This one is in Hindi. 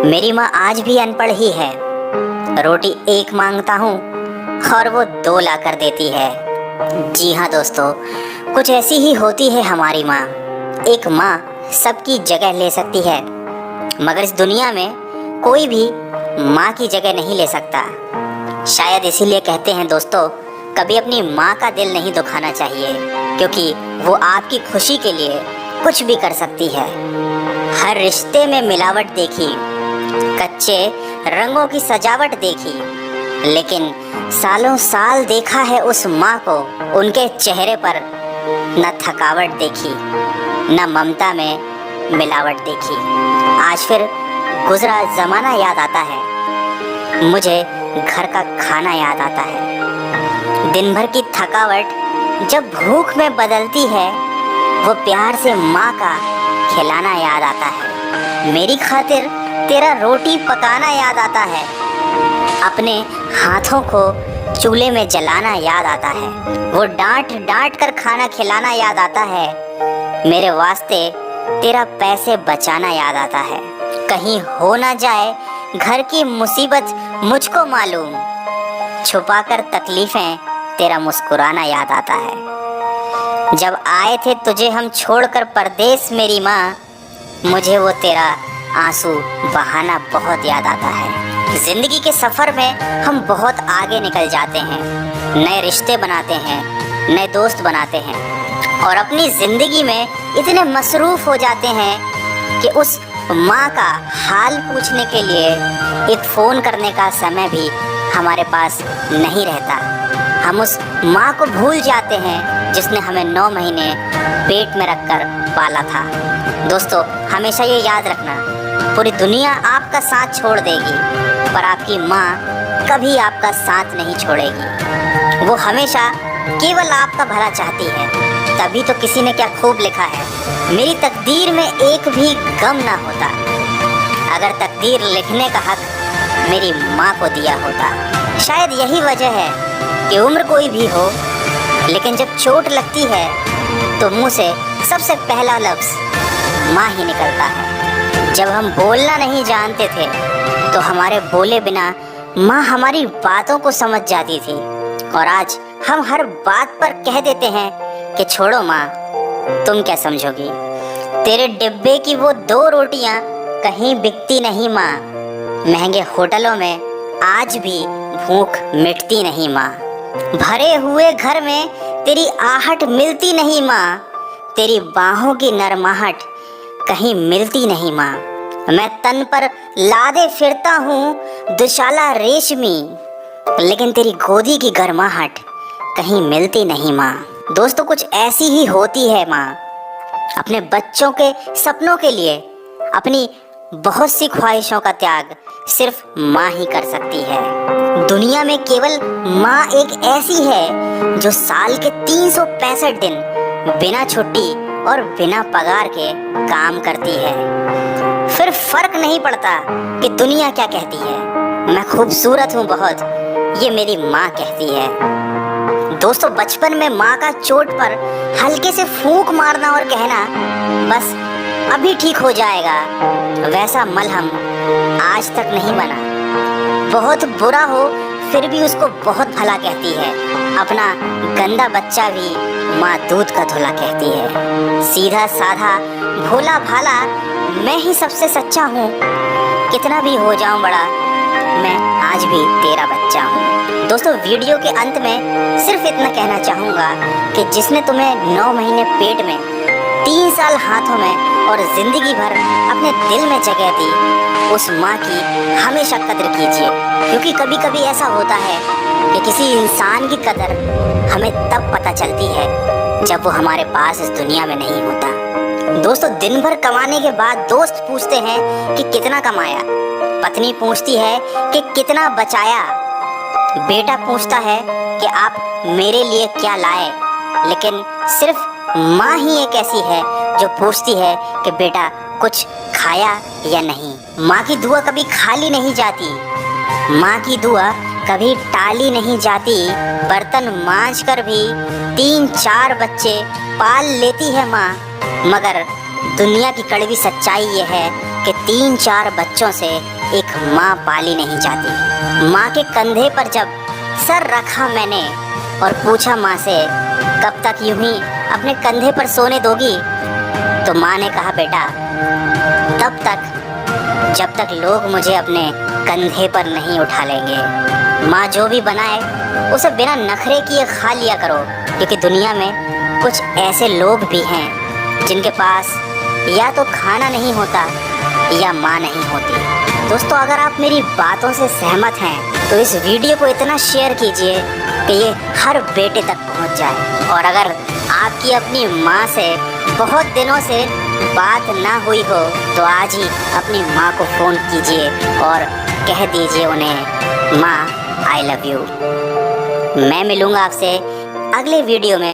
मेरी माँ आज भी अनपढ़ ही है। रोटी एक मांगता हूँ और वो दो ला कर देती है। जी हाँ दोस्तों, कुछ ऐसी ही होती है हमारी माँ। एक माँ सबकी जगह ले सकती है, मगर इस दुनिया में कोई भी माँ की जगह नहीं ले सकता। शायद इसीलिए कहते हैं दोस्तों, कभी अपनी माँ का दिल नहीं दुखाना चाहिए, क्योंकि वो आपकी खुशी के लिए कुछ भी कर सकती है। हर रिश्ते में मिलावट देखी, कच्चे रंगों की सजावट देखी, लेकिन सालों साल देखा है उस माँ को, उनके चेहरे पर न थकावट देखी, न ममता में मिलावट देखी। आज फिर गुजरा जमाना याद आता है, मुझे घर का खाना याद आता है। दिन भर की थकावट जब भूख में बदलती है, वो प्यार से माँ का खिलाना याद आता है। मेरी खातिर तेरा रोटी पकाना याद आता है, अपने हाथों को चूल्हे में जलाना याद आता है, वो डांट डांट कर खाना खिलाना याद आता है। मेरे वास्ते तेरा पैसे बचाना याद आता है। कहीं हो ना जाए घर की मुसीबत मुझको मालूम, छुपाकर तकलीफें तेरा मुस्कुराना याद आता है। जब आए थे तुझे हम छोड़कर परदेस मेरी माँ, मुझे वो तेरा आंसू बहाना बहुत याद आता है। जिंदगी के सफर में हम बहुत आगे निकल जाते हैं, नए रिश्ते बनाते हैं, नए दोस्त बनाते हैं, और अपनी जिंदगी में इतने मसरूफ हो जाते हैं कि उस माँ का हाल पूछने के लिए एक फ़ोन करने का समय भी हमारे पास नहीं रहता। हम उस माँ को भूल जाते हैं जिसने हमें 9 महीने पेट में रखकर पाला था। दोस्तों, हमेशा ये याद रखना, पूरी दुनिया आपका साथ छोड़ देगी, पर आपकी माँ कभी आपका साथ नहीं छोड़ेगी। वो हमेशा केवल आपका भला चाहती है। तभी तो किसी ने क्या खूब लिखा है, मेरी तकदीर में एक भी गम ना होता, अगर तकदीर लिखने का हक मेरी माँ को दिया होता। शायद यही वजह है कि उम्र कोई भी हो, लेकिन जब चोट लगती है तो मुँह से सबसे पहला लफ्ज़ माँ ही निकलता है। जब हम बोलना नहीं जानते थे तो हमारे बोले बिना माँ हमारी बातों को समझ जाती थी, और आज हम हर बात पर कह देते हैं कि छोड़ो माँ, तुम क्या समझोगी। तेरे डिब्बे की वो 2 रोटियां कहीं बिकती नहीं माँ, महंगे होटलों में आज भी भूख मिटती नहीं माँ, भरे हुए घर में तेरी आहट मिलती नहीं माँ, तेरी बाहों की नरमाहट कहीं मिलती नहीं माँ। मैं तन पर लादे फिरता हूँ दुशाला रेशमी, लेकिन तेरी गोदी की गर्माहट कहीं मिलती नहीं माँ। दोस्तों, कुछ ऐसी ही होती है माँ, अपने बच्चों के सपनों के लिए अपनी बहुत सी ख्वाहिशों का त्याग सिर्फ माँ ही कर सकती है। दुनिया में केवल माँ एक ऐसी है जो साल के 365 दिन बिना छुट्टी और बिना पगार के काम करती है। फिर फर्क नहीं पड़ता कि दुनिया क्या कहती है, मैं खूबसूरत हूँ बहुत, ये मेरी माँ कहती है। दोस्तों, बचपन में माँ का चोट पर हल्के से फूंक मारना और कहना बस अभी ठीक हो जाएगा, वैसा मलहम आज तक नहीं बना। बहुत बुरा हो फिर भी उसको बहुत भला कहती है। अपना गंदा बच्चा भी माँ दूध का धुला कहती है। सीधा साधा भोला भाला मैं ही सबसे सच्चा हूँ, कितना भी हो जाऊँ बड़ा, मैं आज भी तेरा बच्चा हूँ। दोस्तों, वीडियो के अंत में सिर्फ इतना कहना चाहूँगा कि जिसने तुम्हें 9 महीने पेट में, 3 साल हाथों में और ज़िंदगी भर अपने दिल में जगह दी, उस माँ की हमेशा कदर कीजिए, क्योंकि कभी कभी ऐसा होता है कि किसी इंसान की कदर हमें तब पता चलती है जब वो हमारे पास इस दुनिया में नहीं होता। दोस्तों, दिन भर कमाने के बाद दोस्त पूछते हैं कि कितना कमाया, पत्नी पूछती है कि कितना बचाया, बेटा पूछता है कि आप मेरे लिए क्या लाए, लेकिन सिर्फ माँ ही एक ऐसी है जो पूछती है कि बेटा कुछ खाया या नहीं। माँ की दुआ कभी खाली नहीं जाती, माँ की दुआ कभी टाली नहीं जाती। बर्तन मांज कर भी 3-4 बच्चे पाल लेती है माँ, मगर दुनिया की कड़वी सच्चाई ये है कि 3-4 बच्चों से एक माँ पाली नहीं जाती। माँ के कंधे पर जब सर रखा मैंने और पूछा माँ से कब तक यूं ही अपने कंधे पर सोने दोगी, तो माँ ने कहा बेटा तब तक जब तक लोग मुझे अपने कंधे पर नहीं उठा लेंगे। माँ जो भी बनाए उसे बिना नखरे किए खा लिया करो, क्योंकि दुनिया में कुछ ऐसे लोग भी हैं जिनके पास या तो खाना नहीं होता या माँ नहीं होती। दोस्तों, अगर आप मेरी बातों से सहमत हैं तो इस वीडियो को इतना शेयर कीजिए कि ये हर बेटे तक पहुंच जाए। और अगर आपकी अपनी माँ से बहुत दिनों से बात ना हुई हो तो आज ही अपनी माँ को फ़ोन कीजिए और कह दीजिए उन्हें माँ आई लव यू। मैं मिलूँगा आपसे अगले वीडियो में।